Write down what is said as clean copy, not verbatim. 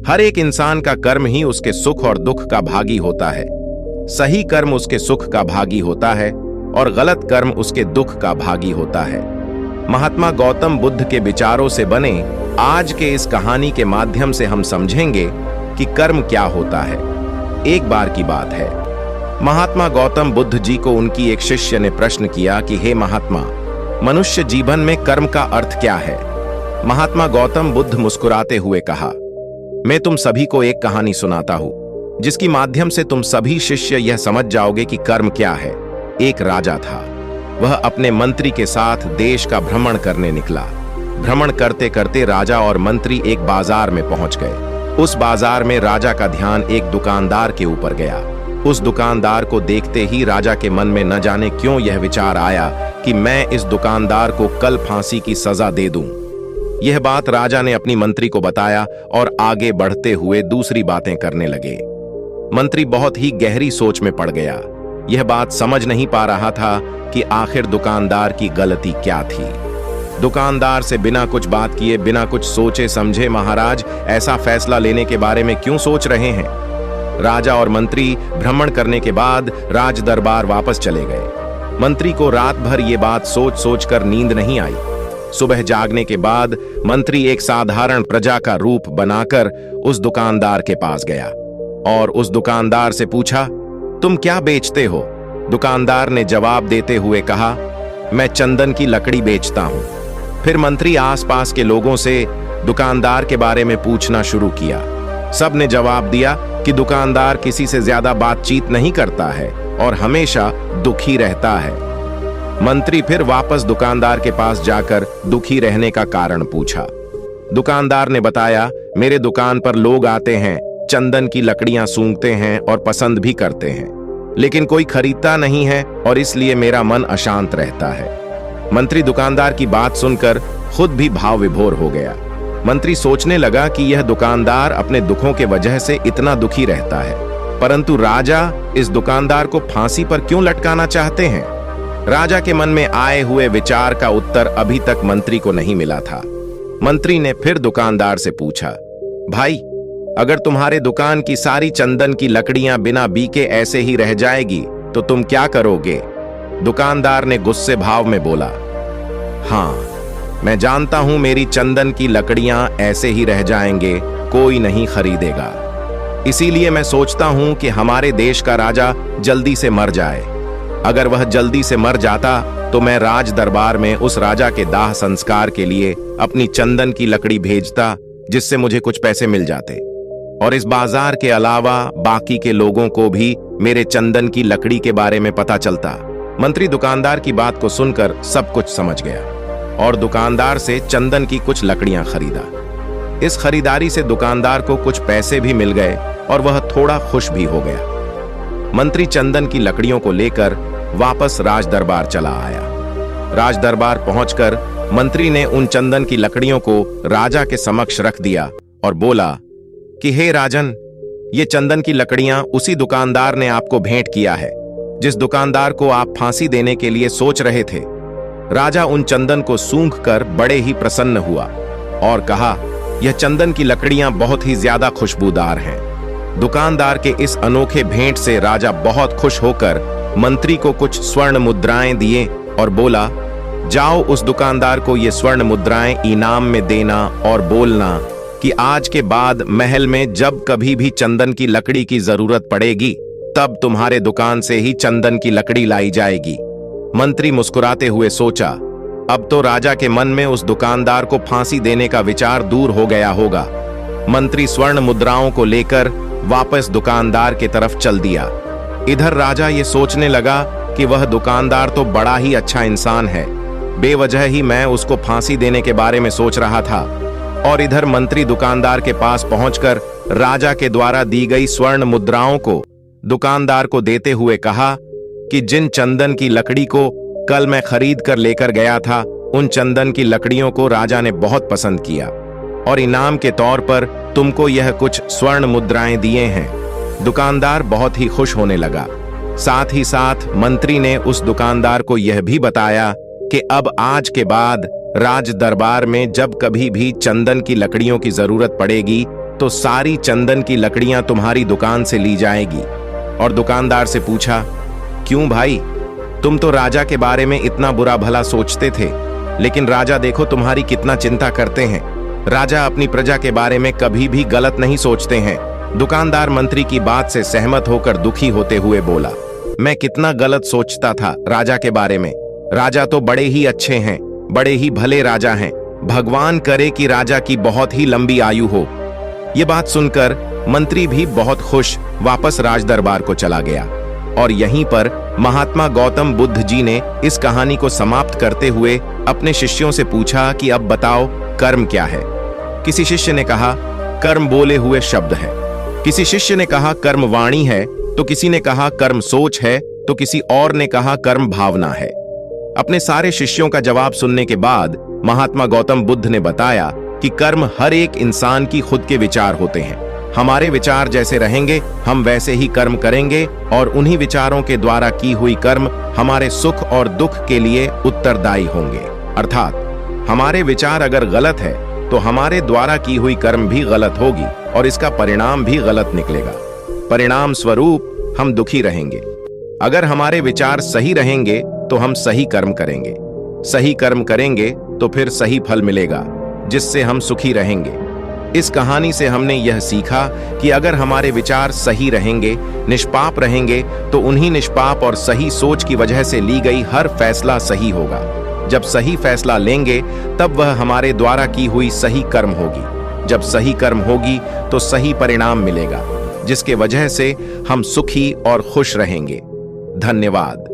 हर एक इंसान का कर्म ही उसके सुख और दुख का भागी होता है। सही कर्म उसके सुख का भागी होता है और गलत कर्म उसके दुख का भागी होता है। महात्मा गौतम बुद्ध के विचारों से बने आज के इस कहानी के माध्यम से हम समझेंगे कि कर्म क्या होता है। एक बार की बात है, महात्मा गौतम बुद्ध जी को उनकी एक शिष्य ने प्रश्न किया कि हे महात्मा, मनुष्य जीवन में कर्म का अर्थ क्या है। महात्मा गौतम बुद्ध मुस्कुराते हुए कहा, मैं तुम सभी को एक कहानी सुनाता हूं जिसकी माध्यम से तुम सभी शिष्य यह समझ जाओगे कि कर्म क्या है। एक राजा था, वह अपने मंत्री के साथ देश का भ्रमण करने निकला। भ्रमण करते करते राजा और मंत्री एक बाजार में पहुंच गए। उस बाजार में राजा का ध्यान एक दुकानदार के ऊपर गया। उस दुकानदार को देखते ही राजा के मन में न जाने क्यों यह विचार आया कि मैं इस दुकानदार को कल फांसी की सजा दे दूं। यह बात राजा ने अपनी मंत्री को बताया और आगे बढ़ते हुए दूसरी बातें करने लगे। मंत्री बहुत ही गहरी सोच में पड़ गया। यह बात समझ नहीं पा रहा था कि आखिर दुकानदार की गलती क्या थी। दुकानदार से बिना कुछ बात किए, बिना कुछ सोचे समझे, महाराज ऐसा फैसला लेने के बारे में क्यों सोच रहे हैं। राजा और मंत्री भ्रमण करने के बाद राज दरबार वापस चले गए। मंत्री को रात भर ये बात सोच सोच कर नींद नहीं आई। सुबह जागने के बाद मंत्री एक साधारण प्रजा का रूप बनाकर उस दुकानदार के पास गया और उस दुकानदार से पूछा, तुम क्या बेचते हो। दुकानदार ने जवाब देते हुए कहा, मैं चंदन की लकड़ी बेचता हूं। फिर मंत्री आसपास के लोगों से दुकानदार के बारे में पूछना शुरू किया। सब ने जवाब दिया कि दुकानदार किसी से ज्यादा बातचीत नहीं करता है और हमेशा दुखी रहता है। मंत्री फिर वापस दुकानदार के पास जाकर दुखी रहने का कारण पूछा। दुकानदार ने बताया, मेरे दुकान पर लोग आते हैं, चंदन की लकड़ियां सूंघते हैं और पसंद भी करते हैं, लेकिन कोई खरीदता नहीं है और इसलिए मेरा मन अशांत रहता है। मंत्री दुकानदार की बात सुनकर खुद भी भाव विभोर हो गया। मंत्री सोचने लगा कि यह दुकानदार अपने दुखों के वजह से इतना दुखी रहता है, परंतु राजा इस दुकानदार को फांसी पर क्यों लटकाना चाहते हैं। राजा के मन में आए हुए विचार का उत्तर अभी तक मंत्री को नहीं मिला था। मंत्री ने फिर दुकानदार से पूछा, भाई, अगर तुम्हारे दुकान की सारी चंदन की लकड़ियां बिना बीके ऐसे ही रह जाएगी तो तुम क्या करोगे। दुकानदार ने गुस्से भाव में बोला, हाँ, मैं जानता हूं मेरी चंदन की लकड़ियां ऐसे ही रह जाएंगे, कोई नहीं खरीदेगा। इसीलिए मैं सोचता हूं कि हमारे देश का राजा जल्दी से मर जाए। अगर वह जल्दी से मर जाता तो मैं राज दरबार में उस राजा के दाह संस्कार के लिए अपनी चंदन की लकड़ी भेजता, जिससे मुझे कुछ पैसे मिल जाते और इस बाजार के अलावा बाकी के लोगों को भी मेरे चंदन की लकड़ी के बारे में पता चलता। मंत्री दुकानदार की बात को सुनकर सब कुछ समझ गया और दुकानदार से चंदन की कुछ लकड़ियां खरीदा। इस खरीदारी से दुकानदार को कुछ पैसे भी मिल गए और वह थोड़ा खुश भी हो गया। मंत्री चंदन की लकड़ियों को लेकर वापस राज दरबार चला आया। राज दरबार पहुंचकर मंत्री ने उन चंदन की लकड़ियों को राजा के समक्ष रख दिया और बोला कि हे राजन, ये चंदन की लकड़ियां उसी दुकानदार ने आपको भेंट किया है जिस दुकानदार को आप फांसी देने के लिए सोच रहे थे। राजा उन चंदन को सूंघकर बड़े ही प्रसन्न हुआ और कहा, यह चंदन की लकड़ियां बहुत ही ज्यादा खुशबूदार हैं। दुकानदार के इस अनोखे भेंट से राजा बहुत खुश होकर मंत्री को कुछ स्वर्ण मुद्राएं दिए और बोला, जाओ उस दुकानदार को ये स्वर्ण मुद्राएं इनाम में देना और बोलना कि आज के बाद महल में जब कभी भी चंदन की लकड़ी की जरूरत पड़ेगी तब तुम्हारे दुकान से ही चंदन की लकड़ी लाई जाएगी। मंत्री मुस्कुराते हुए सोचा, अब तो राजा के मन में उस दुकानदार को फांसी देने का विचार दूर हो गया होगा। मंत्री स्वर्ण मुद्राओं को लेकर वापस दुकानदार की तरफ चल दिया। इधर राजा ये सोचने लगा कि वह दुकानदार तो बड़ा ही अच्छा इंसान है, बेवजह ही मैं उसको फांसी देने के बारे में सोच रहा था। और इधर मंत्री दुकानदार के पास पहुंचकर राजा के द्वारा दी गई स्वर्ण मुद्राओं को दुकानदार को देते हुए कहा कि जिन चंदन की लकड़ी को कल मैं खरीद कर लेकर गया था, उन चंदन की लकड़ियों को राजा ने बहुत पसंद किया और इनाम के तौर पर तुमको यह कुछ स्वर्ण मुद्राएं दिए हैं। दुकानदार बहुत ही खुश होने लगा। साथ ही साथ मंत्री ने उस दुकानदार को यह भी बताया कि अब आज के बाद राज दरबार में जब कभी भी चंदन की लकड़ियों की जरूरत पड़ेगी तो सारी चंदन की लकड़ियां तुम्हारी दुकान से ली जाएगी। और दुकानदार से पूछा, क्यों भाई, तुम तो राजा के बारे में इतना बुरा भला सोचते थे, लेकिन राजा देखो तुम्हारी कितना चिंता करते हैं। राजा अपनी प्रजा के बारे में कभी भी गलत नहीं सोचते हैं। दुकानदार मंत्री की बात से सहमत होकर दुखी होते हुए बोला, मैं कितना गलत सोचता था राजा के बारे में। राजा तो बड़े ही अच्छे हैं, बड़े ही भले राजा हैं। भगवान करे कि राजा की बहुत ही लंबी आयु हो। ये बात सुनकर मंत्री भी बहुत खुश वापस राज दरबार को चला गया। और यहीं पर महात्मा गौतम बुद्ध जी ने इस कहानी को समाप्त करते हुए अपने शिष्यों से पूछा कि अब बताओ कर्म क्या है। किसी शिष्य ने कहा, कर्म बोले हुए शब्द है। किसी शिष्य ने कहा कर्म वाणी है, तो किसी ने कहा कर्म सोच है, तो किसी और ने कहा कर्म भावना है। अपने सारे शिष्यों का जवाब सुनने के बाद महात्मा गौतम बुद्ध ने बताया कि कर्म हर एक इंसान की खुद के विचार होते हैं। हमारे विचार जैसे रहेंगे हम वैसे ही कर्म करेंगे, और उन्हीं विचारों के द्वारा की हुई कर्म हमारे सुख और दुख के लिए उत्तरदायी होंगे। अर्थात हमारे विचार अगर गलत है तो हमारे द्वारा की हुई कर्म भी गलत होगी और इसका परिणाम भी गलत निकलेगा। परिणाम स्वरूप हम दुखी रहेंगे। अगर हमारे विचार सही रहेंगे तो हम सही कर्म करेंगे। सही कर्म करेंगे तो फिर सही फल मिलेगा, जिससे हम सुखी रहेंगे। इस कहानी से हमने यह सीखा कि अगर हमारे विचार सही रहेंगे, निष्पाप रहेंगे, तो उन्हीं निष्पाप और सही सोच की वजह से ली गई हर फैसला सही होगा। जब सही फैसला लेंगे तब वह हमारे द्वारा की हुई सही कर्म होगी। जब सही कर्म होगी तो सही परिणाम मिलेगा, जिसके वजह से हम सुखी और खुश रहेंगे। धन्यवाद।